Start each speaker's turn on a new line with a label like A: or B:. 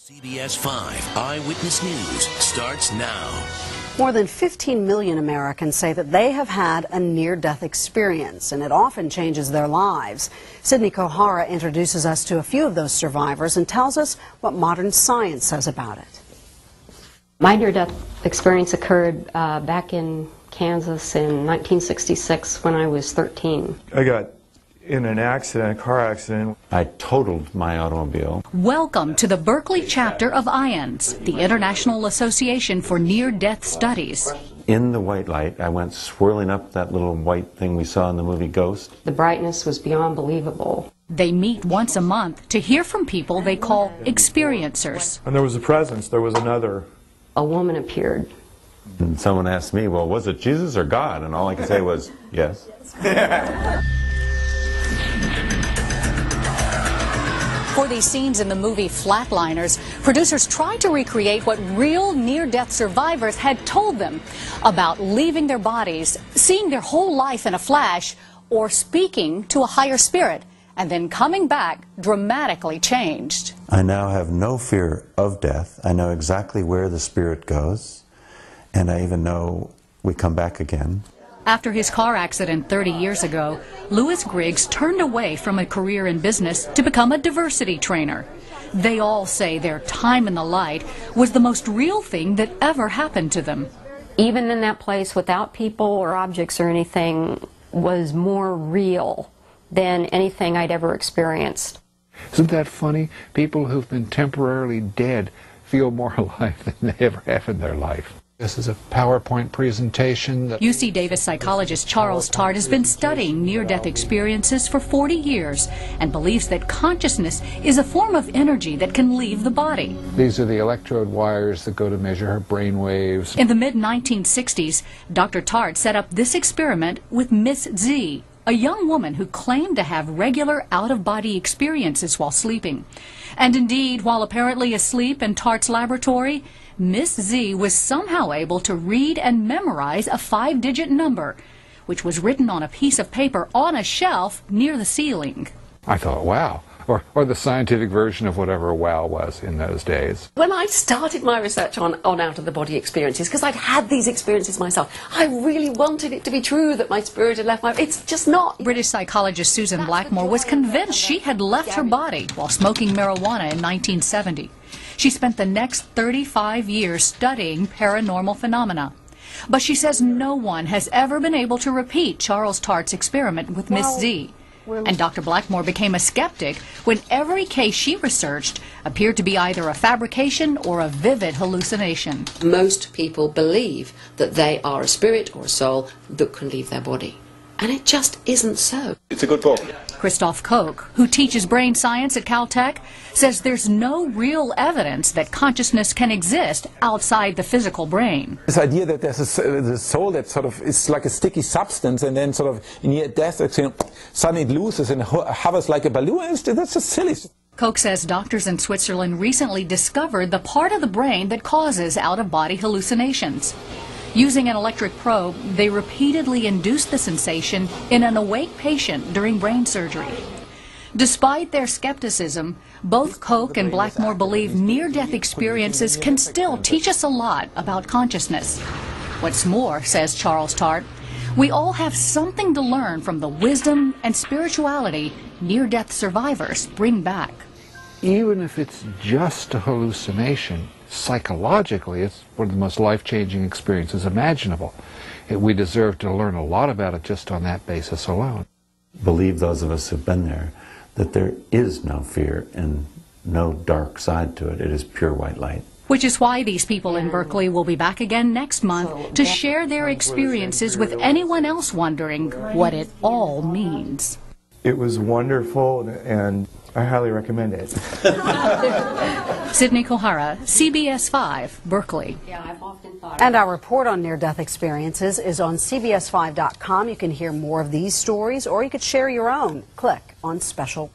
A: CBS 5 Eyewitness News starts now.
B: More than 15 million Americans say that they have had a near-death experience, and it often changes their lives. Sydney Kohara introduces us to a few of those survivors and tells us what modern science says about it.
C: My near-death experience occurred back in Kansas in 1966 when I was 13.
D: I got in an accident, a car accident.
E: I totaled my automobile.
F: Welcome to the Berkeley chapter of IANDS, the International Association for Near-Death Studies.
E: In the white light, I went swirling up that little white thing we saw in the movie Ghost.
C: The brightness was beyond believable.
F: They meet once a month to hear from people they call experiencers.
D: And there was a presence, there was another.
C: A woman appeared.
E: And someone asked me, well, was it Jesus or God? And all I could say was, yes.
F: For these scenes in the movie Flatliners, producers tried to recreate what real near-death survivors had told them about leaving their bodies, seeing their whole life in a flash, or speaking to a higher spirit, and then coming back dramatically changed.
E: I now have no fear of death. I know exactly where the spirit goes, and I even know we come back again.
F: After his car accident 30 years ago, Louis Griggs turned away from a career in business to become a diversity trainer. They all say their time in the light was the most real thing that ever happened to them.
C: Even in that place, without people or objects or anything, was more real than anything I'd ever experienced.
G: Isn't that funny? People who've been temporarily dead feel more alive than they ever have in their life. This is a PowerPoint presentation.
F: UC Davis psychologist Charles Tart has been studying near-death experiences for 40 years and believes that consciousness is a form of energy that can leave the body.
G: These are the electrode wires that go to measure her brain waves.
F: In the mid-1960s, Dr. Tart set up this experiment with Miss Z, a young woman who claimed to have regular out-of-body experiences while sleeping. And indeed, while apparently asleep in Tart's laboratory, Miss Z was somehow able to read and memorize a 5-digit number, which was written on a piece of paper on a shelf near the ceiling.
G: I thought, wow. Or the scientific version of whatever wow was in those days.
H: When I started my research on out-of-the-body experiences, because I'd had these experiences myself, I really wanted it to be true that my spirit had left my... It's just not.
F: British psychologist Susan Blackmore was convinced she had left her body while smoking marijuana in 1970. She spent the next 35 years studying paranormal phenomena. But she says no one has ever been able to repeat Charles Tart's experiment with Miss Z. And Dr. Blackmore became a skeptic when every case she researched appeared to be either a fabrication or a vivid hallucination.
H: Most people believe that they are a spirit or a soul that can leave their body. And it just isn't so.
I: It's a good book.
F: Christoph Koch, who teaches brain science at Caltech, says there's no real evidence that consciousness can exist outside the physical brain.
J: This idea that there's a soul that sort of is like a sticky substance and then sort of in near death suddenly it loses and hovers like a balloon, that's just silly.
F: Koch says doctors in Switzerland recently discovered the part of the brain that causes out-of-body hallucinations. Using an electric probe, they repeatedly induced the sensation in an awake patient during brain surgery. Despite their skepticism, both Koch and Blackmore believe near-death experiences can still teach us a lot about consciousness. What's more, says Charles Tart, we all have something to learn from the wisdom and spirituality near-death survivors bring back.
G: Even if it's just a hallucination, psychologically, it's one of the most life-changing experiences imaginable. We deserve to learn a lot about it just on that basis alone.
E: Believe those of us who've been there that there is no fear and no dark side to it. It is pure white light.
F: Which is why these people in Berkeley will be back again next month to share their experiences with anyone else wondering what it all means.
D: It was wonderful, and I highly recommend it.
F: Sydney Kohara, CBS 5, Berkeley.
B: And our report on near-death experiences is on CBS5.com. You can hear more of these stories, or you could share your own. Click on Special